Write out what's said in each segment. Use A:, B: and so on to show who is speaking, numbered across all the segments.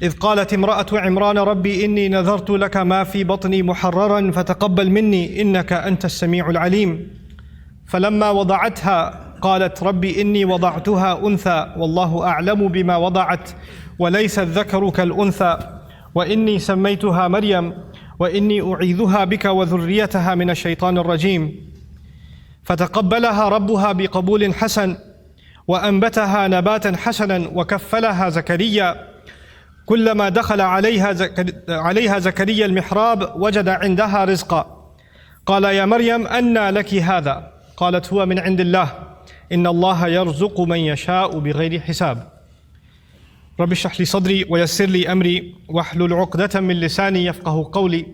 A: إذ قالت امرأة عمران ربي إني نذرت لك ما في بطني محررا فتقبل مني إنك أنت السميع العليم فلما وضعتها قالت ربي إني وضعتها أنثى والله أعلم بما وضعت وليس الذكر كالأنثى وإني سميتها مريم وإني أعيذها بك وذريتها من الشيطان الرجيم فتقبلها ربها بقبول حسن وأنبتها نباتا حسنا وكفلها زكريا كلما دخل عليها زكريا المحراب وجد عندها رزقا قال يا مريم أنى لك هذا قالت هو من عند الله إن الله يرزق من يشاء بغير حساب رب اشرح لي صدري ويسر لي أمري واحلل عقدة من لساني يفقه قولي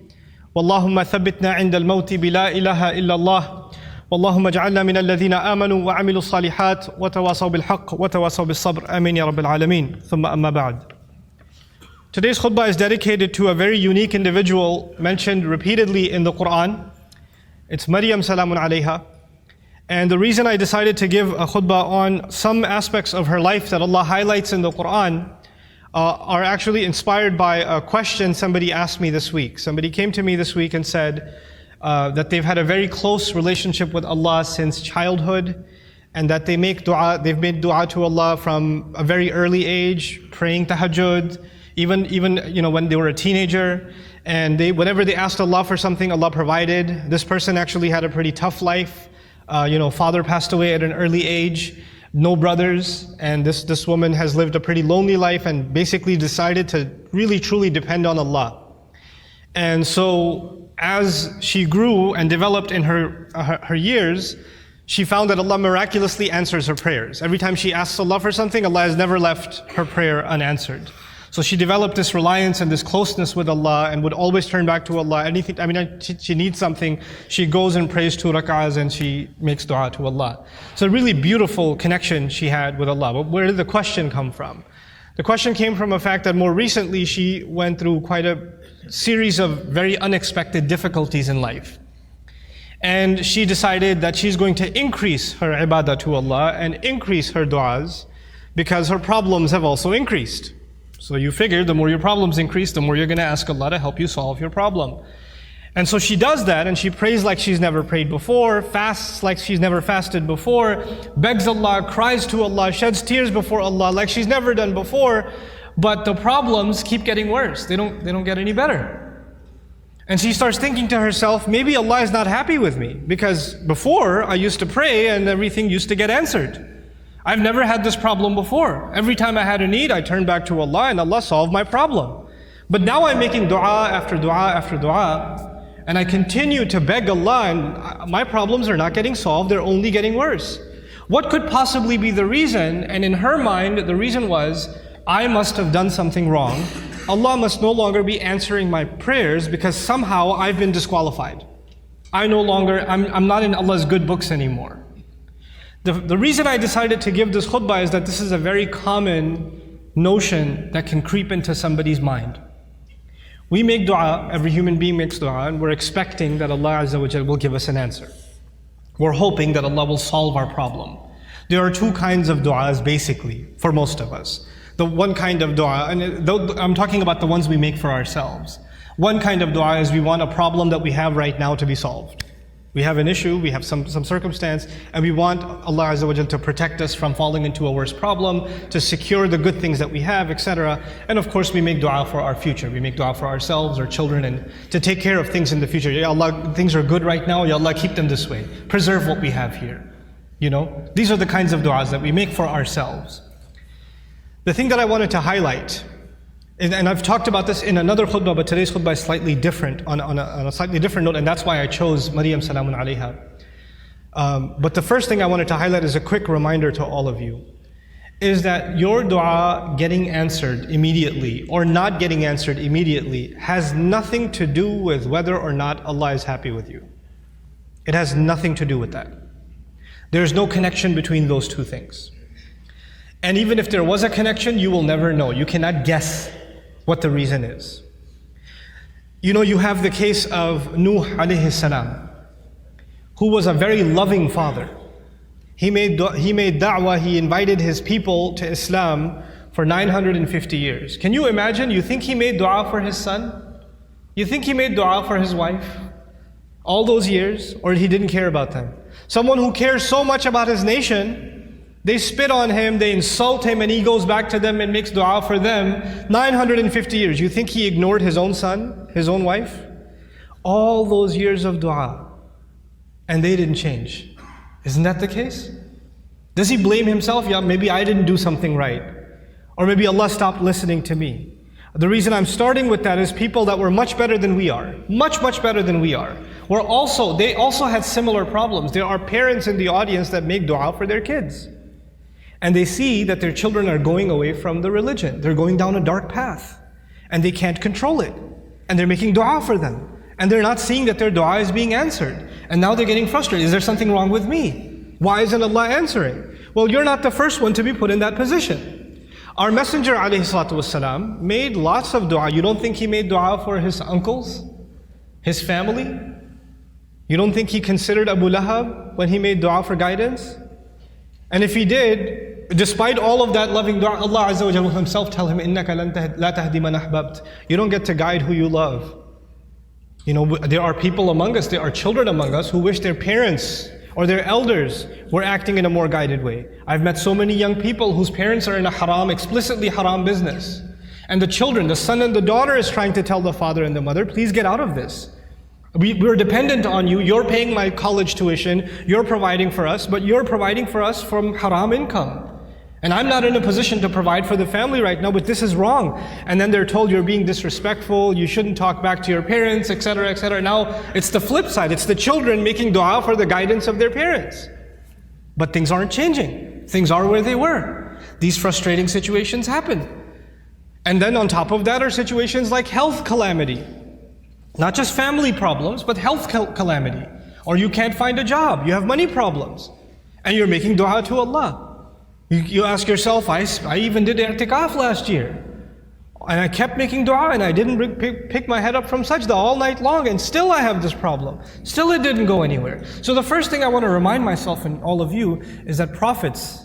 A: واللهم ثبتنا عند الموت بلا إله إلا الله واللهم اجعلنا من الذين آمنوا وعملوا الصالحات وتواصوا بالحق وتواصوا بالصبر آمين يا رب العالمين ثم أما بعد. Today's khutbah is dedicated to a very unique individual mentioned repeatedly in the Quran. It's Maryam salamun alayha. And the reason I decided to give a khutbah on some aspects of her life that Allah highlights in the Quran are actually inspired by a question somebody asked me this week. Somebody came to me this week and said that they've had a very close relationship with Allah since childhood, and that they've made dua to Allah from a very early age, praying tahajjud, even when they were a teenager, and whenever they asked Allah for something, Allah provided. This person actually had a pretty tough life. Father passed away at an early age, no brothers, and this woman has lived a pretty lonely life and basically decided to really truly depend on Allah. And so as she grew and developed in her years, she found that Allah miraculously answers her prayers. Every time she asks Allah for something, Allah has never left her prayer unanswered. So she developed this reliance and this closeness with Allah and would always turn back to Allah. She needs something, she goes and prays 2 rak'ahs and she makes dua to Allah. So a really beautiful connection she had with Allah. But where did the question come from? The question came from a fact that more recently she went through quite a series of very unexpected difficulties in life. And she decided that she's going to increase her ibadah to Allah and increase her du'as because her problems have also increased. So you figure the more your problems increase, the more you're going to ask Allah to help you solve your problem. And so she does that, and she prays like she's never prayed before, fasts like she's never fasted before, begs Allah, cries to Allah, sheds tears before Allah like she's never done before, but the problems keep getting worse. They don't get any better. And she starts thinking to herself, maybe Allah is not happy with me, because before I used to pray and everything used to get answered. I've never had this problem before. Every time I had a need, I turned back to Allah and Allah solved my problem. But now I'm making dua after dua after dua, and I continue to beg Allah, and my problems are not getting solved, they're only getting worse. What could possibly be the reason? And in her mind, the reason was, I must have done something wrong. Allah must no longer be answering my prayers because somehow I've been disqualified. I'm not in Allah's good books anymore. The reason I decided to give this khutbah is that this is a very common notion that can creep into somebody's mind. We make dua, every human being makes dua, and we're expecting that Allah Azza wa Jal will give us an answer. We're hoping that Allah will solve our problem. There are 2 kinds of du'as basically, for most of us. The one kind of dua, and I'm talking about the ones we make for ourselves. One kind of dua is we want a problem that we have right now to be solved. We have an issue, we have some circumstance, and we want Allah Azza wa Jal to protect us from falling into a worse problem, to secure the good things that we have, etc. And of course we make dua for our future. We make dua for ourselves, our children, and to take care of things in the future. Ya Allah, things are good right now, Ya Allah, keep them this way. Preserve what we have here. These are the kinds of duas that we make for ourselves. The thing that I wanted to highlight, and I've talked about this in another khutbah, but today's khutbah is slightly different, on a slightly different note, and that's why I chose Maryam salamun alayha. But the first thing I wanted to highlight is a quick reminder to all of you, is that your dua getting answered immediately or not getting answered immediately has nothing to do with whether or not Allah is happy with you. It has nothing to do with that. There's no connection between those 2 things. And even if there was a connection, you will never know. You cannot guess what the reason is. You have the case of Nuh alayhi salam, who was a very loving father. He made da'wah, he invited his people to Islam for 950 years. Can you imagine? You think he made dua for his son? You think he made dua for his wife all those years? Or he didn't care about them? Someone who cares so much about his nation, they spit on him, they insult him, and he goes back to them and makes dua for them 950 years. You think he ignored his own son, his own wife? All those years of dua, and they didn't change. Isn't that the case? Does he blame himself? Yeah, maybe I didn't do something right. Or maybe Allah stopped listening to me. The reason I'm starting with that is people that were much better than we are, much better than we are, they also had similar problems. There are parents in the audience that make dua for their kids. And they see that their children are going away from the religion. They're going down a dark path. And they can't control it. And they're making dua for them. And they're not seeing that their dua is being answered. And now they're getting frustrated. Is there something wrong with me? Why isn't Allah answering? Well, you're not the first one to be put in that position. Our Messenger ﷺ made lots of dua. You don't think he made dua for his uncles? His family? You don't think he considered Abu Lahab when he made dua for guidance? And if he did, despite all of that loving dua, Allah Azza wa Jalla will Himself tell him, إِنَّكَ لَا تَهْدِي مَنْ أَحْبَبْتَ. You don't get to guide who you love. You know, there are people among us, there are children among us who wish their parents or their elders were acting in a more guided way. I've met so many young people whose parents are in a haram, explicitly haram business. And the children, the son and the daughter is trying to tell the father and the mother, please get out of this. We're dependent on you, you're paying my college tuition, you're providing for us, but you're providing for us from haram income. And I'm not in a position to provide for the family right now, but this is wrong. And then they're told you're being disrespectful, you shouldn't talk back to your parents, etc., etc. Now, it's the flip side. It's the children making dua for the guidance of their parents. But things aren't changing. Things are where they were. These frustrating situations happen. And then on top of that are situations like health calamity. Not just family problems, but health calamity. Or you can't find a job, you have money problems. And you're making dua to Allah. You ask yourself, I even did i'tikaf last year. And I kept making dua and I didn't pick my head up from sajda all night long, and still I have this problem. Still it didn't go anywhere. So the first thing I want to remind myself and all of you is that prophets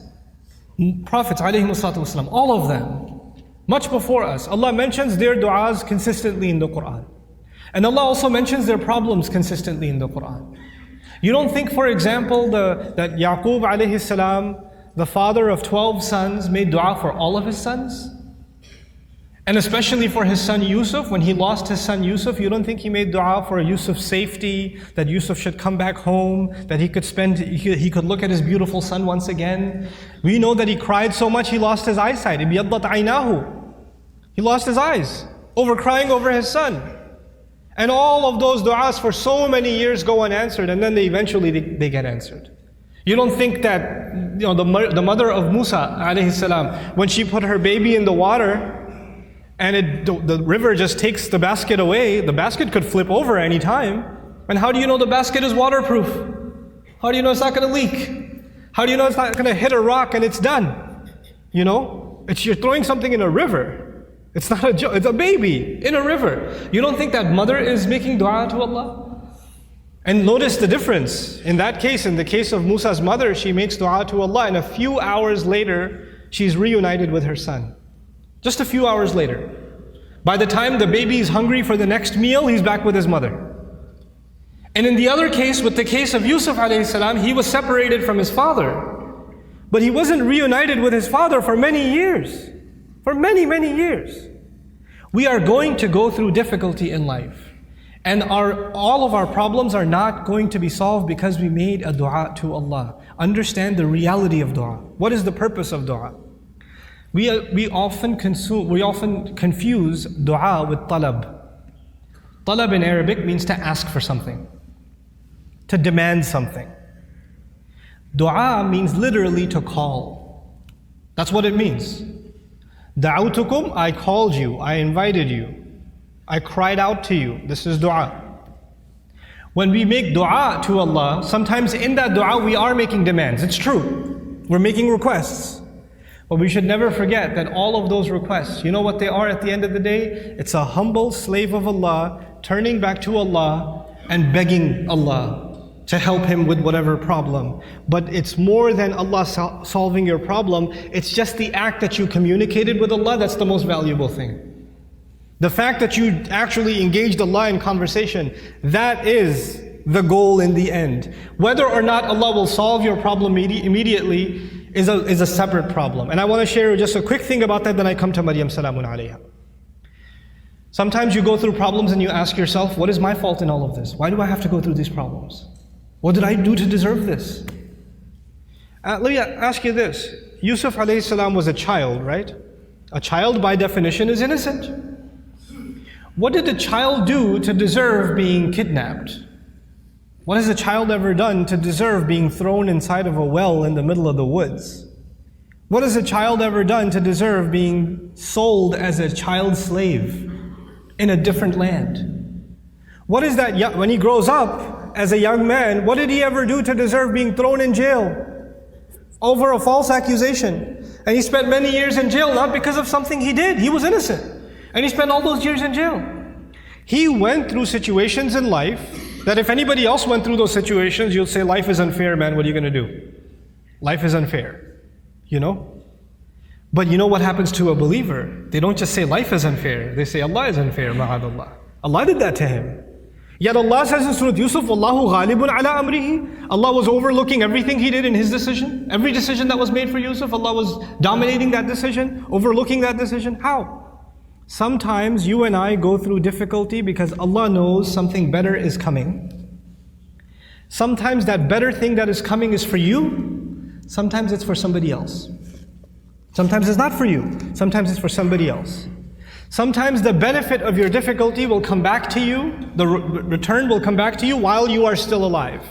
A: ﷺ, all of them, much before us, Allah mentions their du'as consistently in the Quran. And Allah also mentions their problems consistently in the Quran. You don't think, for example, that Yaqub alayhi salam, the father of 12 sons, made dua for all of his sons? And especially for his son Yusuf, when he lost his son Yusuf, you don't think he made dua for Yusuf's safety, that Yusuf should come back home, that he could look at his beautiful son once again? We know that he cried so much he lost his eyesight. Ibiyaddat aynahu. He lost his eyes over crying over his son. And all of those du'as for so many years go unanswered, and then they eventually get answered. You don't think that the mother of Musa alayhi salam, when she put her baby in the water and the river just takes the basket away, the basket could flip over any time. And how do you know the basket is waterproof? How do you know it's not going to leak? How do you know it's not going to hit a rock and it's done? You're throwing something in a river. It's not a joke, it's a baby in a river. You don't think that mother is making dua to Allah? And notice the difference. In that case, in the case of Musa's mother, she makes dua to Allah, and a few hours later, she's reunited with her son. Just a few hours later. By the time the baby is hungry for the next meal, he's back with his mother. And in the other case, with the case of Yusuf alayhi salam, he was separated from his father. But he wasn't reunited with his father for many years. For many, many years. We are going to go through difficulty in life. And all of our problems are not going to be solved because we made a dua to Allah. Understand the reality of dua. What is the purpose of dua? We often confuse dua with talab. Talab in Arabic means to ask for something, to demand something. Dua means literally to call. That's what it means. Da'awtukum, I called you, I invited you. I cried out to you. This is dua. When we make dua to Allah, sometimes in that dua we are making demands. It's true. We're making requests. But we should never forget that all of those requests, you know what they are at the end of the day? It's a humble slave of Allah turning back to Allah and begging Allah. to help him with whatever problem. But it's more than Allah solving your problem. It's just the act that you communicated with Allah that's the most valuable thing. The fact that you actually engaged Allah in conversation, that is the goal in the end. Whether or not Allah will solve your problem immediately is a separate problem. And I want to share just a quick thing about that, then I come to Maryam salamun alayha. Sometimes you go through problems and you ask yourself, what is my fault in all of this? Why do I have to go through these problems? What did I do to deserve this? Let me ask you this. Yusuf alayhi salam was a child, right? A child by definition is innocent. What did the child do to deserve being kidnapped? What has a child ever done to deserve being thrown inside of a well in the middle of the woods? What has a child ever done to deserve being sold as a child slave in a different land? What is that, when he grows up as a young man, what did he ever do to deserve being thrown in jail over a false accusation? And he spent many years in jail, not because of something he did. He was innocent. And he spent all those years in jail. He went through situations in life that if anybody else went through those situations, you'll say, life is unfair, man, what are you going to do? Life is unfair, you know? But you know what happens to a believer? They don't just say life is unfair, they say Allah is unfair, ma'adallah. Allah did that to him. Yet Allah says in Surah Yusuf, Wallahu ghalibun ala amrihi. Allah was overlooking everything he did in his decision. Every decision that was made for Yusuf, Allah was dominating that decision, overlooking that decision. How? Sometimes you and I go through difficulty because Allah knows something better is coming. Sometimes that better thing that is coming is for you. Sometimes it's for somebody else. Sometimes it's not for you. Sometimes it's for somebody else. Sometimes the benefit of your difficulty will come back to you, the return will come back to you while you are still alive.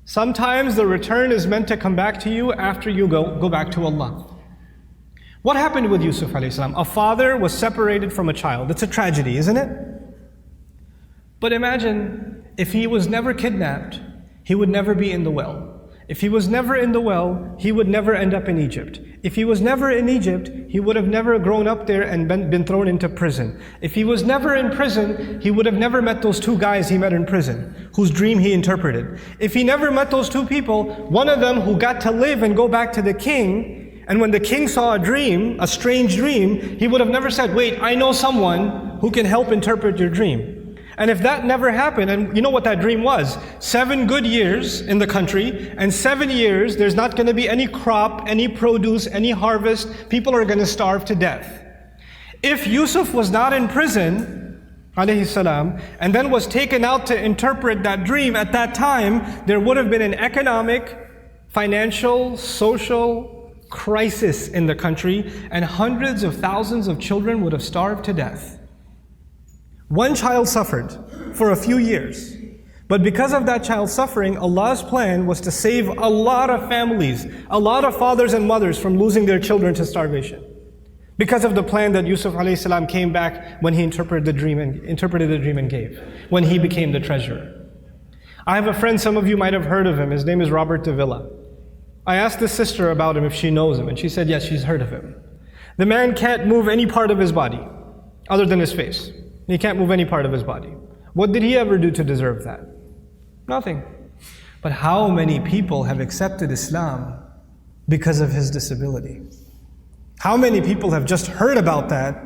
A: Sometimes the return is meant to come back to you after you go back to Allah. What happened with Yusuf alayhi salam? A father was separated from a child. It's a tragedy, isn't it? But imagine if he was never kidnapped, he would never be in the well. If he was never in the well, he would never end up in Egypt. If he was never in Egypt, he would have never grown up there and been thrown into prison. If he was never in prison, he would have never met those two guys he met in prison, whose dream he interpreted. If he never met those two people, one of them who got to live and go back to the king, and when the king saw a dream, a strange dream, he would have never said, wait, I know someone who can help interpret your dream. And if that never happened, and you know what that dream was? 7 good years in the country, and 7 years there's not going to be any crop, any produce, any harvest. People are going to starve to death. If Yusuf was not in prison, alayhi salam, and then was taken out to interpret that dream at that time, there would have been an economic, financial, social crisis in the country, and hundreds of thousands of children would have starved to death. One child suffered for a few years. But because of that child suffering, Allah's plan was to save a lot of families, a lot of fathers and mothers from losing their children to starvation. Because of the plan that Yusuf alayhi salam came back when he interpreted the dream and gave, when he became the treasurer. I have a friend, some of you might have heard of him. His name is Robert de Villa. I asked his sister about him if she knows him, and she said yes, she's heard of him. The man can't move any part of his body other than his face. He can't move any part of his body. What did he ever do to deserve that? Nothing. But how many people have accepted Islam because of his disability? How many people have just heard about that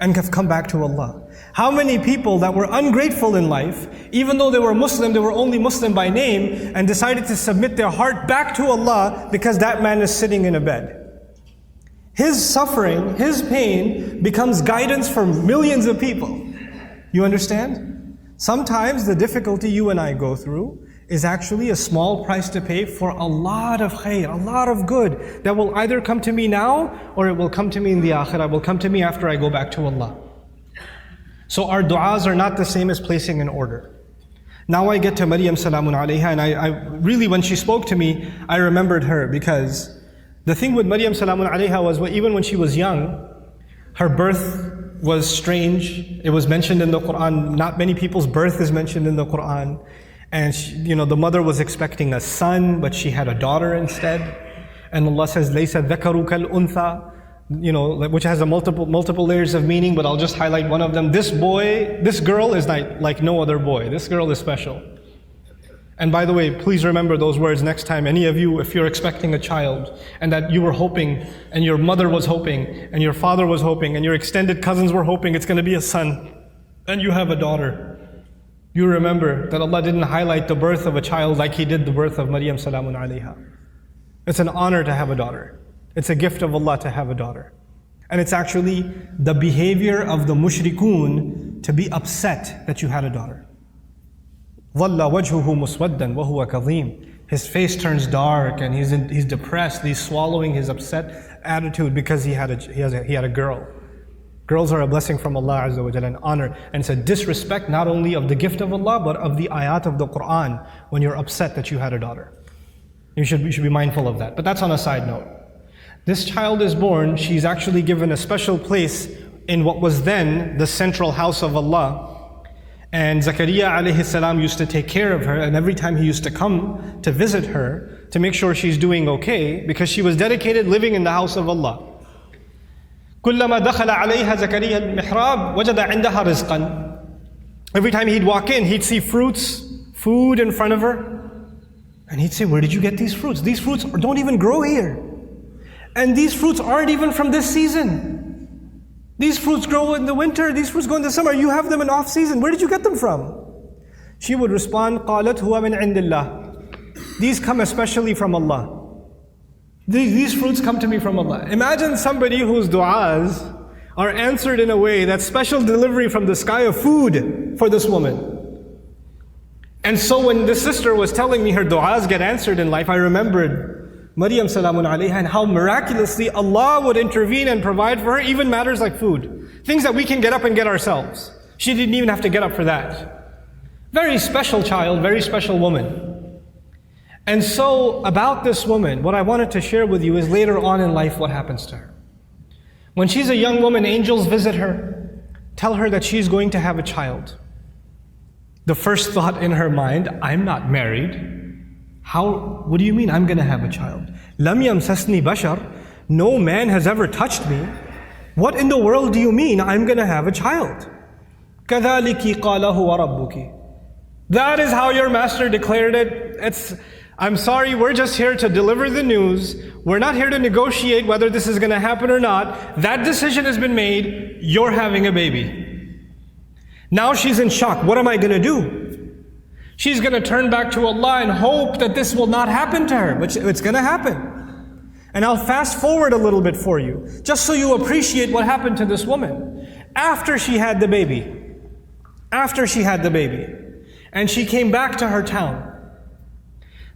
A: and have come back to Allah? How many people that were ungrateful in life, even though they were Muslim, they were only Muslim by name, and decided to submit their heart back to Allah because that man is sitting in a bed. His suffering, his pain becomes guidance for millions of people. You understand? Sometimes the difficulty you and I go through is actually a small price to pay for a lot of khair, a lot of good that will either come to me now or it will come to me in the akhirah, will come to me after I go back to Allah. So our du'as are not the same as placing an order. Now I get to Maryam salamun alayha, and I really, when she spoke to me, I remembered her, because the thing with Maryam salamun alayha was, even when she was young, her birth was strange. It was mentioned in the Quran. Not many people's birth is mentioned in the Quran. And she, the mother was expecting a son, but she had a daughter instead. And Allah says, "Laysa dhakaru kal untha," which has a multiple layers of meaning. But I'll just highlight one of them. This girl is like no other boy. This girl is special. And by the way, please remember those words next time. Any of you, if you're expecting a child, and that you were hoping, and your mother was hoping, and your father was hoping, and your extended cousins were hoping it's going to be a son, and you have a daughter, you remember that Allah didn't highlight the birth of a child like He did the birth of Maryam salamun alayha. It's an honor to have a daughter. It's a gift of Allah to have a daughter. And it's actually the behavior of the mushrikun to be upset that you had a daughter. ظَلَّ وَجْهُهُ مُسْوَدًّا وَهُوَ كَظِيمٌ. His face turns dark and he's depressed. He's swallowing his upset attitude because he had a girl. Girls are a blessing from Allah Azza wa Jalla, an honor. And it's a disrespect not only of the gift of Allah, but of the ayat of the Quran when you're upset that you had a daughter. You should be mindful of that. But that's on a side note. This child is born, she's actually given a special place in what was then the central house of Allah. And Zakaria alayhi salam used to take care of her, and every time he used to come to visit her to make sure she's doing okay, because she was dedicated living in the house of Allah. كُلَّمَا دَخَلَ عَلَيْهَا زَكَرِيَّا الْمِحْرَابِ وَجَدَ عِنْدَهَا رِزْقًا. Every time he'd walk in, he'd see fruits, food in front of her, and he'd say, where did you get these fruits? These fruits don't even grow here. And these fruits aren't even from this season. These fruits grow in the winter, these fruits go in the summer, you have them in off season. Where did you get them from? She would respond, قَالَتْ هُوَ مِنْ عِنْدِ اللَّهِ. These come especially from Allah. These fruits come to me from Allah. Imagine somebody whose du'as are answered in a way that's special delivery from the sky of food for this woman. And so when this sister was telling me her du'as get answered in life, I remembered Maryam salamun alayha and how miraculously Allah would intervene and provide for her even matters like food. Things that we can get up and get ourselves. She didn't even have to get up for that. Very special child, very special woman. And so about this woman, what I wanted to share with you is later on in life what happens to her. When she's a young woman, angels visit her, tell her that she's going to have a child. The first thought in her mind, I'm not married. What do you mean I'm going to have a child? لَمْ يَمْسَسْنِي بَشَرٌ. No man has ever touched me. What in the world do you mean I'm going to have a child? كَذَلِكِ قَالَ هُوَ رَبُّكِ. That is how your master declared it. I'm sorry, we're just here to deliver the news. We're not here to negotiate whether this is going to happen or not. That decision has been made. You're having a baby. Now she's in shock. What am I going to do? She's going to turn back to Allah and hope that this will not happen to her. But it's going to happen. And I'll fast forward a little bit for you, just so you appreciate what happened to this woman. After she had the baby, and she came back to her town,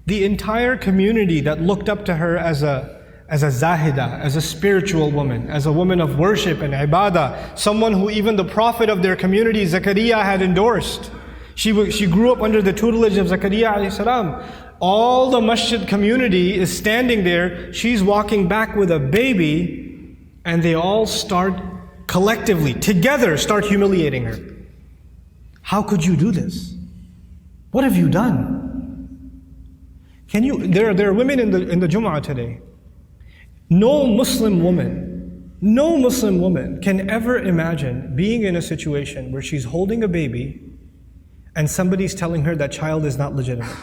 A: the entire community that looked up to her as a zahida, as a spiritual woman, as a woman of worship and ibadah, someone who even the prophet of their community, Zakaria, had endorsed. She grew up under the tutelage of Zakaria alayhi salam. All the masjid community is standing there. She's walking back with a baby, and they all start collectively, together, start humiliating her. How could you do this? What have you done? There are women in the Jum'ah today. No Muslim woman can ever imagine being in a situation where she's holding a baby and somebody's telling her that child is not legitimate.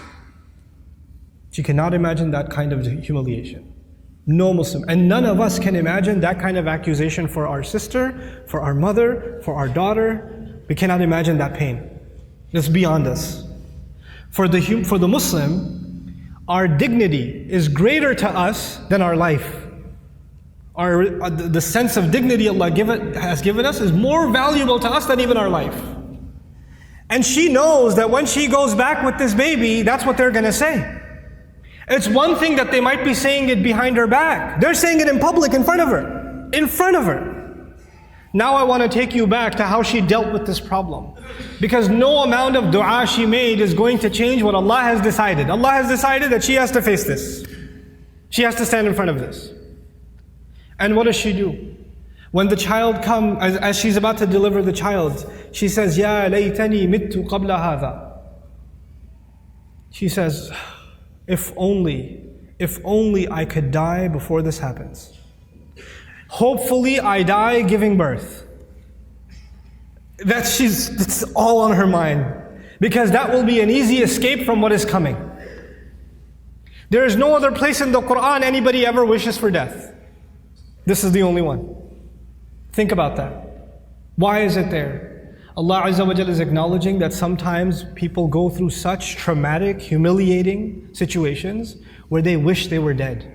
A: She cannot imagine that kind of humiliation. No Muslim. And none of us can imagine that kind of accusation for our sister, for our mother, for our daughter. We cannot imagine that pain. It's beyond us. For the Muslim, our dignity is greater to us than our life. The sense of dignity Allah has given us is more valuable to us than even our life. And she knows that when she goes back with this baby, that's what they're going to say. It's one thing that they might be saying it behind her back. They're saying it in public, in front of her. In front of her. Now I want to take you back to how she dealt with this problem. Because no amount of dua she made is going to change what Allah has decided. Allah has decided that she has to face this. She has to stand in front of this. And what does she do? When the child comes, as she's about to deliver the child, she says, Ya laytani mittu qabla hadha. She says, if only I could die before this happens. Hopefully I die giving birth. That's all on her mind. because that will be an easy escape from what is coming. There is no other place in the Quran anybody ever wishes for death. This is the only one. Think about that. Why is it there? Allah Azza wa Jalla is acknowledging that sometimes people go through such traumatic, humiliating situations where they wish they were dead.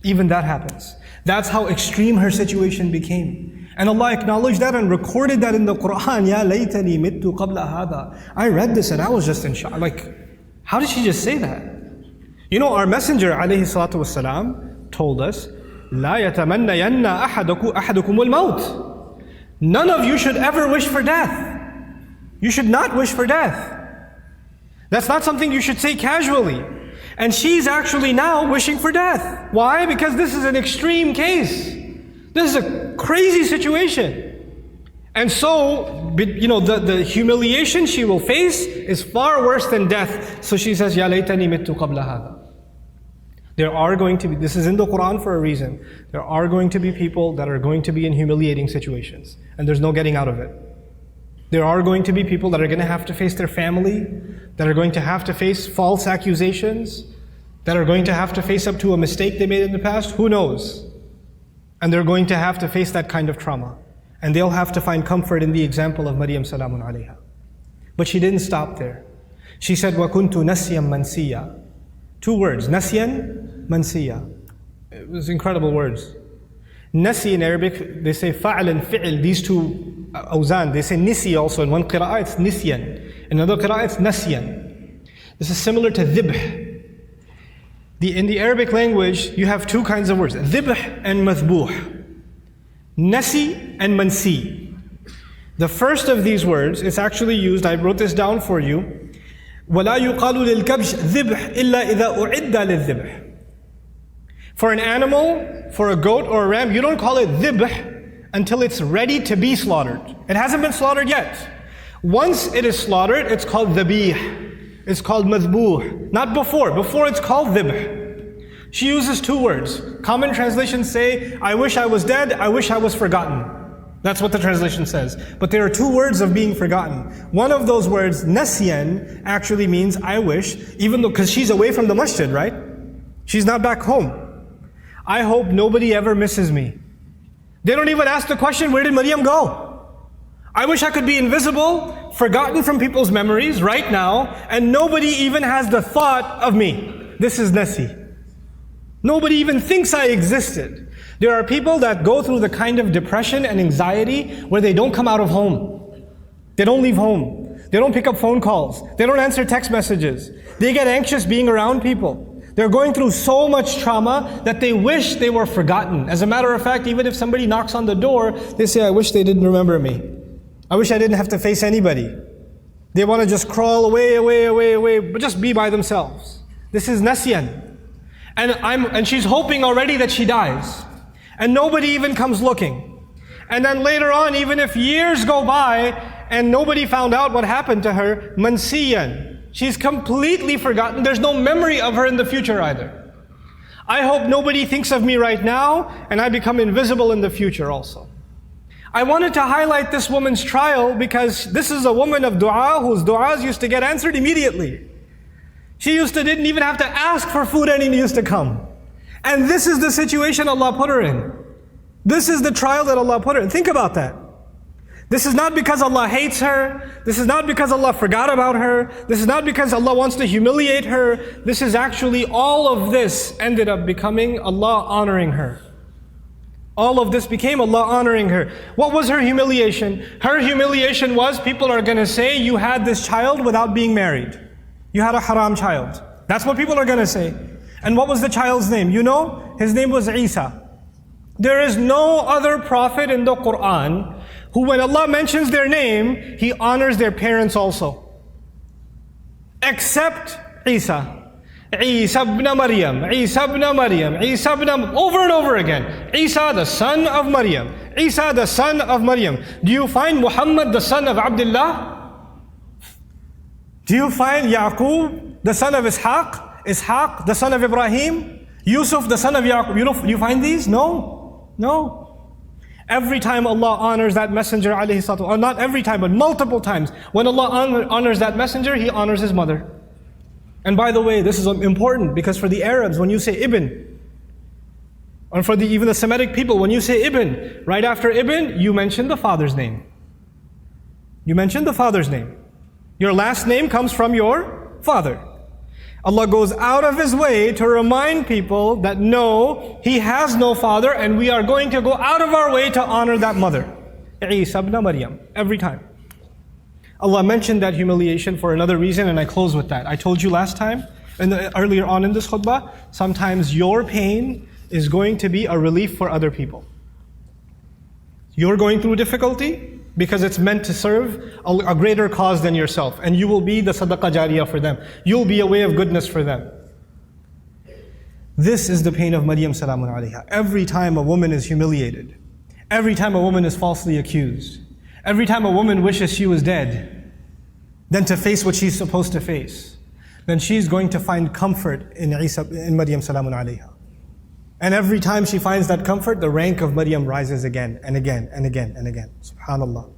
A: Even that happens. That's how extreme her situation became. And Allah acknowledged that and recorded that in the Quran. Ya laytani mittu qabla hada. I read this and I was just in shock. Like, how did she just say that? You know, our Messenger alayhi salatu wasalam told us, La yatamannayanna ahadukum al-maut. None of you should ever wish for death. You should not wish for death. That's not something you should say casually. And she's actually now wishing for death. Why? Because this is an extreme case. This is a crazy situation. And so, you know, the humiliation she will face is far worse than death. So she says, Ya laytani mittu qabla hada. There are going to be, this is in the Quran for a reason, there are going to be people that are going to be in humiliating situations. And there's no getting out of it. There are going to be people that are going to have to face their family, that are going to have to face false accusations, that are going to have to face up to a mistake they made in the past. Who knows? And they're going to have to face that kind of trauma. And they'll have to find comfort in the example of Maryam salamun alayha. But she didn't stop there. She said, وَكُنْتُ نَسْيًا مَنْسِيًّا. 2 words, نَسْيًا مَنْسِيًّا. It was incredible words. Nasi in Arabic, they say fa'al and fi'l, these 2 awzan. They say nisi also. In one qira'ah it's nisyan. In another qira'ah it's nasyan. This is similar to dhibh. In the Arabic language, you have 2 kinds of words, dhibh and mathbuh. Nasi and mansi. The first of these words is actually used, I wrote this down for you, وَلَا يُقَالُ لِلْكَبْشِ ذِبْحِ إِلَّا إِذَا أُعِدَّ لِلذِّبْحِ. For an animal, for a goat or a ram, you don't call it dhibh until it's ready to be slaughtered. It hasn't been slaughtered yet. Once it is slaughtered, it's called dhabih. It's called madhbuh. Not before. Before it's called dhibh. She uses 2 words. Common translations say, I wish I was dead, I wish I was forgotten. That's what the translation says. But there are 2 words of being forgotten. One of those words, nasyan, actually means I wish, even though, because she's away from the masjid, right? She's not back home. I hope nobody ever misses me. They don't even ask the question, where did Maryam go? I wish I could be invisible, forgotten from people's memories right now, and nobody even has the thought of me. This is nasi. Nobody even thinks I existed. There are people that go through the kind of depression and anxiety where they don't come out of home. They don't leave home. They don't pick up phone calls. They don't answer text messages. They get anxious being around people. They're going through so much trauma that they wish they were forgotten. As a matter of fact, even if somebody knocks on the door, they say, I wish they didn't remember me. I wish I didn't have to face anybody. They want to just crawl away, but just be by themselves. This is nasyan. And she's hoping already that she dies. And nobody even comes looking. And then later on, even if years go by and nobody found out what happened to her, mansiyan. She's completely forgotten. There's no memory of her in the future either. I hope nobody thinks of me right now and I become invisible in the future also. I wanted to highlight this woman's trial because this is a woman of dua whose duas used to get answered immediately. She didn't even have to ask for food and it used to come. And this is the situation Allah put her in. This is the trial that Allah put her in. Think about that. This is not because Allah hates her. This is not because Allah forgot about her. This is not because Allah wants to humiliate her. This is actually, all of this ended up becoming Allah honoring her. All of this became Allah honoring her. What was her humiliation? Her humiliation was, people are going to say, you had this child without being married. You had a haram child. That's what people are going to say. And what was the child's name? You know? His name was Isa. There is no other prophet in the Quran who, when Allah mentions their name, He honors their parents also. Except Isa. Isa ibn Maryam, Isa ibn Maryam, Isa ibn, over and over again. Isa the son of Maryam, Isa the son of Maryam. Do you find Muhammad the son of Abdullah? Do you find Yaqub the son of Ishaq? Ishaq the son of Ibrahim? Yusuf the son of Yaqub? You find these? No. Every time Allah honors that messenger, alayhi salatu, or not every time, but multiple times, when Allah honors that messenger, He honors his mother. And by the way, this is important because for the Arabs, when you say Ibn, or for even the Semitic people, when you say Ibn, right after Ibn, you mention the father's name. You mention the father's name. Your last name comes from your father. Allah goes out of His way to remind people that no, He has no father, and we are going to go out of our way to honor that mother. Isa ibn Maryam, every time. Allah mentioned that humiliation for another reason, and I close with that. I told you last time, earlier on in this khutbah, sometimes your pain is going to be a relief for other people. You're going through difficulty because it's meant to serve a greater cause than yourself, and you will be the sadaqah jariyah for them. You'll be a way of goodness for them. This is the pain of Maryam salamun alayha. Every time a woman is humiliated, every time a woman is falsely accused, every time a woman wishes she was dead, then to face what she's supposed to face, then she's going to find comfort in Maryam salamun alayha. And every time she finds that comfort, the rank of Maryam rises again and again and again and again. SubhanAllah.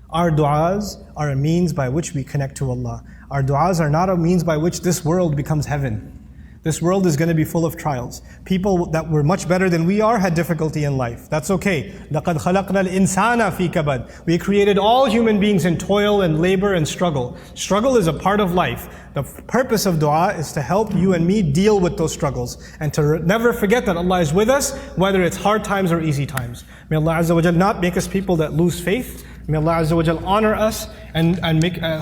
A: Our du'as are a means by which we connect to Allah. Our du'as are not a means by which this world becomes heaven. This world is going to be full of trials. People that were much better than we are had difficulty in life. That's okay. لَقَدْ خَلَقْنَا الْإِنسَانَ فِي كَبَدٍ. We created all human beings in toil and labor and struggle. Struggle is a part of life. The purpose of dua is to help you and me deal with those struggles and to never forget that Allah is with us, whether it's hard times or easy times. May Allah Azza wa Jal not make us people that lose faith. May Allah Azza wa Jal honor us and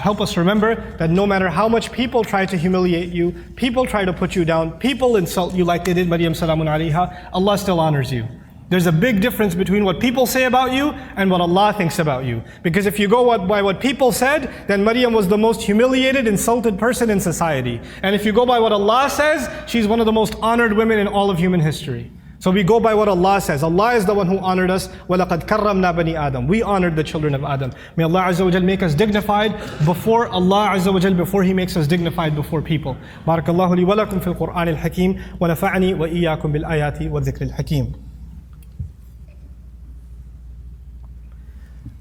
A: help us remember that no matter how much people try to humiliate you, people try to put you down, people insult you like they did Maryam salamun alayha, Allah still honors you. There's a big difference between what people say about you and what Allah thinks about you. Because if you go by what people said, then Maryam was the most humiliated, insulted person in society. And if you go by what Allah says, she's one of the most honored women in all of human history. So we go by what Allah says. Allah is the one who honored us. وَلَقَدْ كَرَّمْنَا بَنِي آدَمَ. We honored the children of Adam. May Allah Azza wa Jal make us dignified before Allah Azza wa Jal, before He makes us dignified before people. Barakallahu li wa lakum fil Qur'an al-Hakim wa nafa'ani wa iyyakum bil ayati wa dhikr al-Hakim.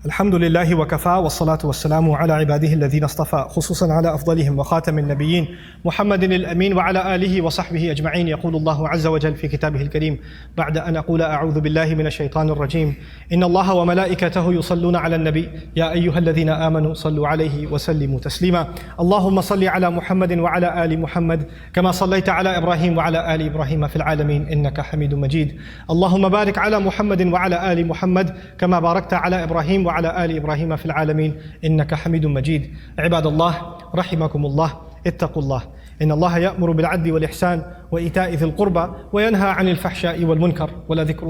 A: الحمد لله وكفى والصلاة والسلام على عباده الذين اصطفى خصوصا على أفضلهم وخاتم النبيين محمد الأمين وعلى آله وصحبه أجمعين. يقول الله عز وجل في كتابه الكريم بعد أن أقول أعوذ بالله من الشيطان الرجيم إن الله وملائكته يصلون على النبي يا أيها الذين آمنوا صلوا عليه وسلموا تسليما. اللهم صل على محمد وعلى آل محمد كما صليت على إبراهيم وعلى آل إبراهيم في العالمين إنك حميد مجيد. اللهم بارك على محمد وعلى آل محمد كما باركت على إبراهيم وعلى آل إبراهيم في العالمين إنك حميد مجيد. عباد الله رحمكم الله اتقوا الله إن الله يأمر بالعدل والإحسان وإيتاء ذي القربى وينهى عن الفحشاء والمنكر ولذكر